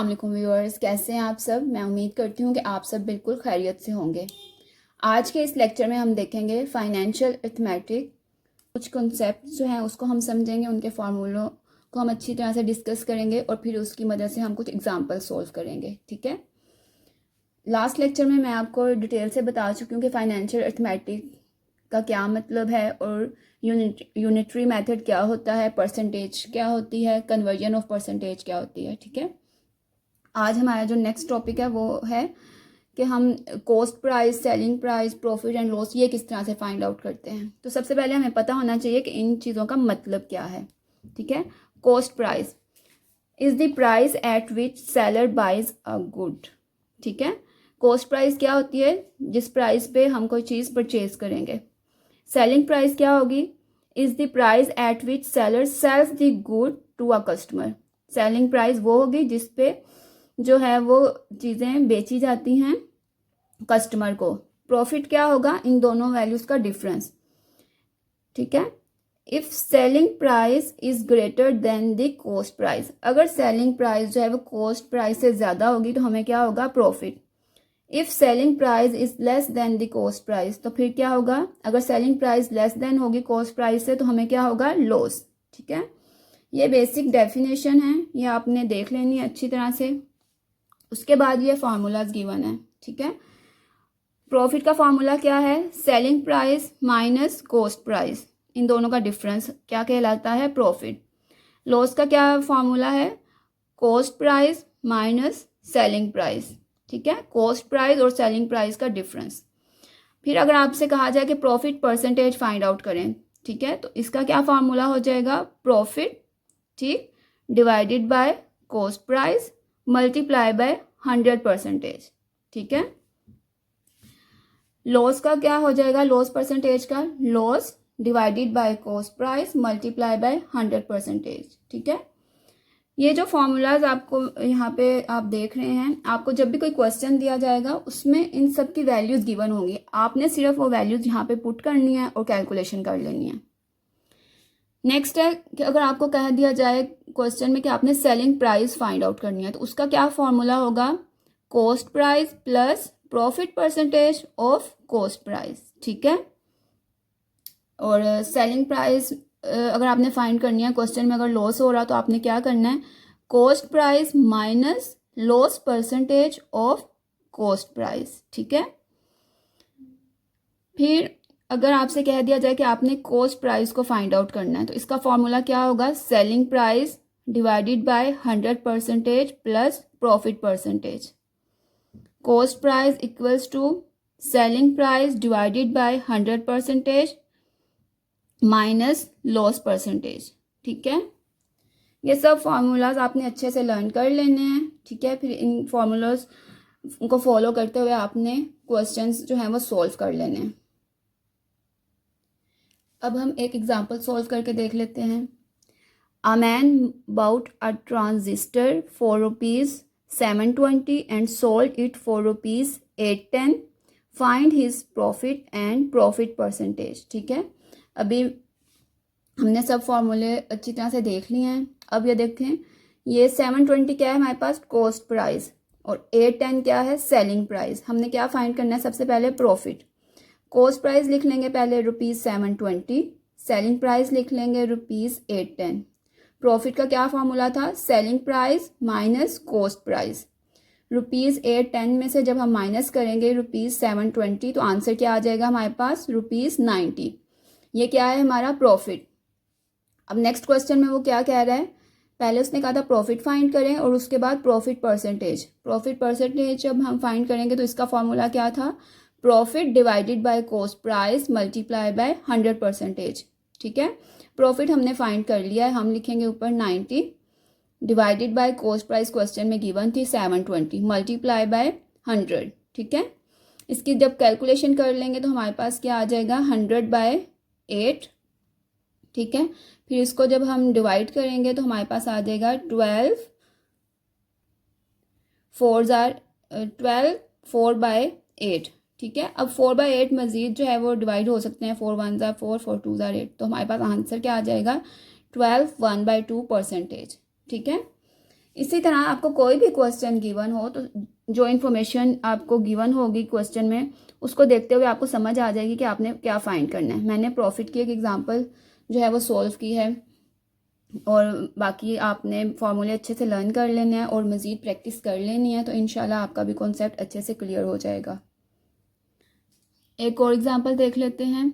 अस्सलाम वालेकुम व्यूअर्स, कैसे हैं आप सब। मैं उम्मीद करती हूँ कि आप सब बिल्कुल खैरियत से होंगे। आज के इस लेक्चर में हम देखेंगे फाइनेंशियल अर्थमेटिक। कुछ कॉन्सेप्ट जो हैं उसको हम समझेंगे, उनके फार्मूलों को हम अच्छी तरह से डिस्कस करेंगे और फिर उसकी मदद से हम कुछ एग्जाम्पल सॉल्व करेंगे। ठीक है, लास्ट लेक्चर में मैं आपको डिटेल से बता चुकी हूँ कि फाइनेंशियल अर्थमेटिक का क्या मतलब है और यूनिटरी मेथड क्या होता है, परसेंटेज क्या होती है, कन्वर्जन ऑफ परसेंटेज क्या होती है। ठीक है, आज हमारा जो नेक्स्ट टॉपिक है वो है कि हम cost price, selling price, profit and loss ये किस तरह से फाइंड आउट करते हैं। तो सबसे पहले हमें पता होना चाहिए कि इन चीज़ों का मतलब क्या है। ठीक है, cost price is the price at which seller buys a good. ठीक है, कॉस्ट प्राइस क्या होती है, जिस प्राइस पे हम कोई चीज़ परचेज करेंगे। सेलिंग प्राइस क्या होगी, is the price at which seller sells the good to a customer. Selling price वो होगी जिस पे जो है वो चीज़ें बेची जाती हैं कस्टमर को। प्रॉफिट क्या होगा, इन दोनों वैल्यूज़ का डिफरेंस। ठीक है, if selling price is greater than the cost price, अगर सेलिंग प्राइस जो है वो कॉस्ट प्राइस से ज़्यादा होगी तो हमें क्या होगा, profit. If selling price is less than the cost price, तो फिर क्या होगा, अगर सेलिंग प्राइस लेस देन होगी कॉस्ट प्राइस से तो हमें क्या होगा, लॉस। ठीक है, ये बेसिक डेफिनेशन है, ये आपने देख लेनी है अच्छी तरह से। उसके बाद ये फार्मूलाज गिवन है। ठीक है, प्रॉफिट का फार्मूला क्या है, selling price minus cost price, इन दोनों का डिफरेंस क्या कहलाता है, प्रॉफिट। लॉस का क्या फार्मूला है, cost price minus selling price. ठीक है, कॉस्ट प्राइस और सेलिंग प्राइस का डिफरेंस। फिर अगर आपसे कहा जाए कि प्रॉफिट परसेंटेज फाइंड आउट करें, ठीक है, तो इसका क्या फार्मूला हो जाएगा, प्रॉफिट, ठीक, divided by cost price multiply by 100%। ठीक है, लॉस का क्या हो जाएगा, लॉस परसेंटेज का loss divided by cost price multiply by 100%। ठीक है, ये जो फॉर्मूलाज आपको यहाँ पे आप देख रहे हैं, आपको जब भी कोई क्वेश्चन दिया जाएगा उसमें इन सब की वैल्यूज गिवन होंगी, आपने सिर्फ वो वैल्यूज यहाँ पे पुट करनी है और कैलकुलेशन कर लेनी है। नेक्स्ट है कि अगर आपको कह दिया जाए क्वेश्चन में कि आपने सेलिंग प्राइस फाइंड आउट करनी है, तो उसका क्या फॉर्मूला होगा, cost price plus profit percentage of cost price. ठीक है, और सेलिंग प्राइस अगर आपने फाइंड करनी है, क्वेश्चन में अगर लॉस हो रहा तो आपने क्या करना है, cost price minus loss percentage of cost price. ठीक है, फिर अगर आपसे कह दिया जाए कि आपने कॉस्ट प्राइस को फाइंड आउट करना है, तो इसका फॉर्मूला क्या होगा, selling price divided by 100% plus profit percentage. Cost price equals to selling price divided by 100% minus loss percentage. ठीक है, ये सब फार्मूलाज आपने अच्छे से लर्न कर लेने हैं। ठीक है, फिर इन फार्मूलाज को फॉलो करते हुए आपने क्वेश्चंस जो हैं वो सॉल्व कर लेने हैं। अब हम एक एग्जांपल सॉल्व करके देख लेते हैं। A man bought a transistor for ₹720 and sold it for ₹810, find his profit and profit percentage. ठीक है, अभी हमने सब फॉर्मूले अच्छी तरह से देख लिए हैं। अब ये देखें, ये 720 क्या है हमारे पास, कॉस्ट प्राइस, और 810 क्या है, सेलिंग प्राइस। हमने क्या फाइंड करना है, सबसे पहले प्रॉफिट। कॉस्ट प्राइस लिख लेंगे पहले ₹720, सेलिंग प्राइस लिख लेंगे ₹810। प्रॉफिट का क्या फार्मूला था, selling price minus cost price. ₹810 में से जब हम माइनस करेंगे ₹720 तो आंसर क्या आ जाएगा हमारे पास, ₹90। ये क्या है हमारा प्रॉफिट। अब नेक्स्ट क्वेश्चन में वो क्या कह रहा है, पहले उसने कहा था प्रॉफिट फाइंड करें और उसके बाद प्रॉफिट परसेंटेज। प्रॉफिट परसेंटेज जब हम फाइंड करेंगे तो इसका फॉर्मूला क्या था, profit divided by cost price multiply by 100%। ठीक है, प्रॉफिट हमने फाइंड कर लिया है, हम लिखेंगे ऊपर 90 divided by cost price question में गिवन थी 720 मल्टीप्लाई बाय 100। ठीक है, इसकी जब कैलकुलेशन कर लेंगे तो हमारे पास क्या आ जाएगा, 100/8। ठीक है, फिर इसको जब हम डिवाइड करेंगे तो हमारे पास आ जाएगा 4/8। ठीक है, अब 4/8 मजीद जो है वो डिवाइड हो सकते हैं, 4 1 ज़ा 4, 4 2 ज़ा 8, तो हमारे पास आंसर क्या आ जाएगा, 12 1/2%। ठीक है, इसी तरह आपको कोई भी क्वेश्चन गिवन हो तो जो इन्फॉर्मेशन आपको गिवन होगी क्वेश्चन में, उसको देखते हुए आपको समझ आ जाएगी कि आपने क्या फाइंड करना है। मैंने प्रॉफिट की एक एग्जांपल जो है वो सॉल्व की है, और बाकी आपने फार्मूले अच्छे से लर्न कर लेने हैं और मज़ीद प्रैक्टिस कर लेनी है, तो इंशाल्लाह आपका भी कॉन्सेप्ट अच्छे से क्लियर हो जाएगा। एक और एग्जांपल देख लेते हैं।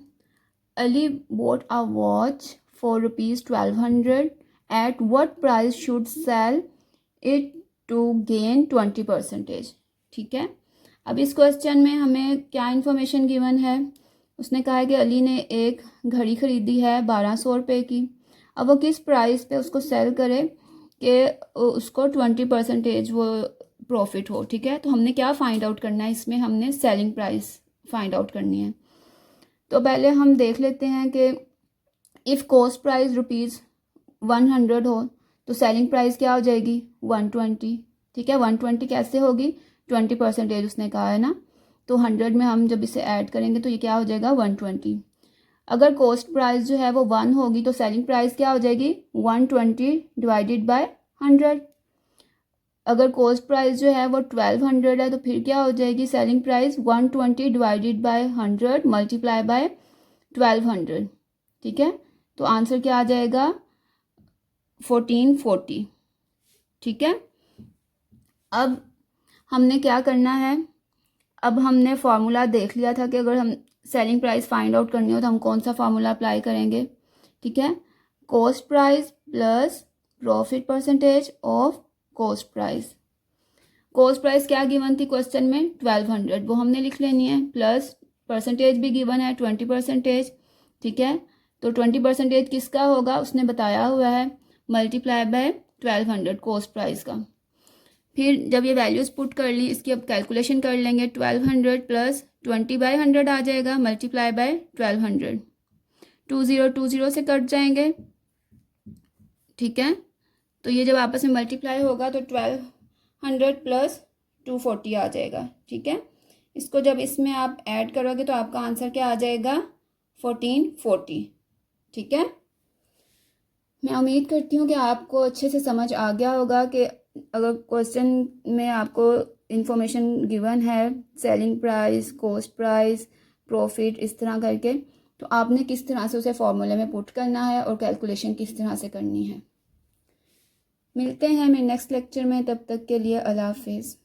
Ali bought a watch for ₹1200. At what price should sell it to gain 20%? ठीक है, अब इस क्वेश्चन में हमें क्या इन्फॉर्मेशन गिवन है। उसने कहा है कि अली ने एक घड़ी ख़रीदी है 1200 की। अब वो किस प्राइस पे उसको सेल करे कि उसको 20% वो प्रॉफिट हो। ठीक है, तो हमने क्या फाइंड आउट करना है, इसमें हमने सेलिंग प्राइस फाइंड आउट करनी है। तो पहले हम देख लेते हैं कि इफ़ कॉस्ट प्राइस ₹100 हो तो सेलिंग प्राइस क्या हो जाएगी 120। ठीक है, 120 कैसे होगी, 20% उसने कहा है ना, तो 100 में हम जब इसे ऐड करेंगे तो ये क्या हो जाएगा 120। अगर कॉस्ट प्राइस जो है वो 1 होगी तो सेलिंग प्राइस क्या हो जाएगी 120 डिवाइडेड बाय 100। अगर कॉस्ट प्राइस जो है वो 1200 है तो फिर क्या हो जाएगी selling price 120 divided by 100 multiply by 1200। ठीक है, तो आंसर क्या आ जाएगा 1440। ठीक है, अब हमने क्या करना है, अब हमने फार्मूला देख लिया था कि अगर हम सेलिंग प्राइस फाइंड आउट करनी हो तो हम कौन सा फार्मूला अप्लाई करेंगे। ठीक है, cost price plus profit percentage of cost price. Cost price क्या गिवन थी क्वेश्चन में 1200, वो हमने लिख लेनी है, प्लस परसेंटेज भी गिवन है 20%। ठीक है, तो 20% किसका होगा उसने बताया हुआ है, मल्टीप्लाई बाय 1200 कॉस्ट प्राइस का। फिर जब ये वैल्यूज़ पुट कर ली, इसकी अब कैलकुलेशन कर लेंगे। 1200 प्लस 20/100 आ जाएगा मल्टीप्लाई बाय 1200। 20 से कट जाएंगे। ठीक है, तो ये जब आपस में मल्टीप्लाई होगा तो 1200 प्लस 240 आ जाएगा। ठीक है, इसको जब इसमें आप ऐड करोगे तो आपका आंसर क्या आ जाएगा 1440। ठीक है, मैं उम्मीद करती हूँ कि आपको अच्छे से समझ आ गया होगा कि अगर क्वेश्चन में आपको इंफॉर्मेशन गिवन है selling price, cost price, profit, इस तरह करके, तो आपने किस तरह से उसे फॉर्मूले में पुट करना है और कैलकुलेशन किस तरह से करनी है। मिलते हैं मेरे नेक्स्ट लेक्चर में, तब तक के लिए अल्लाह हाफिज़।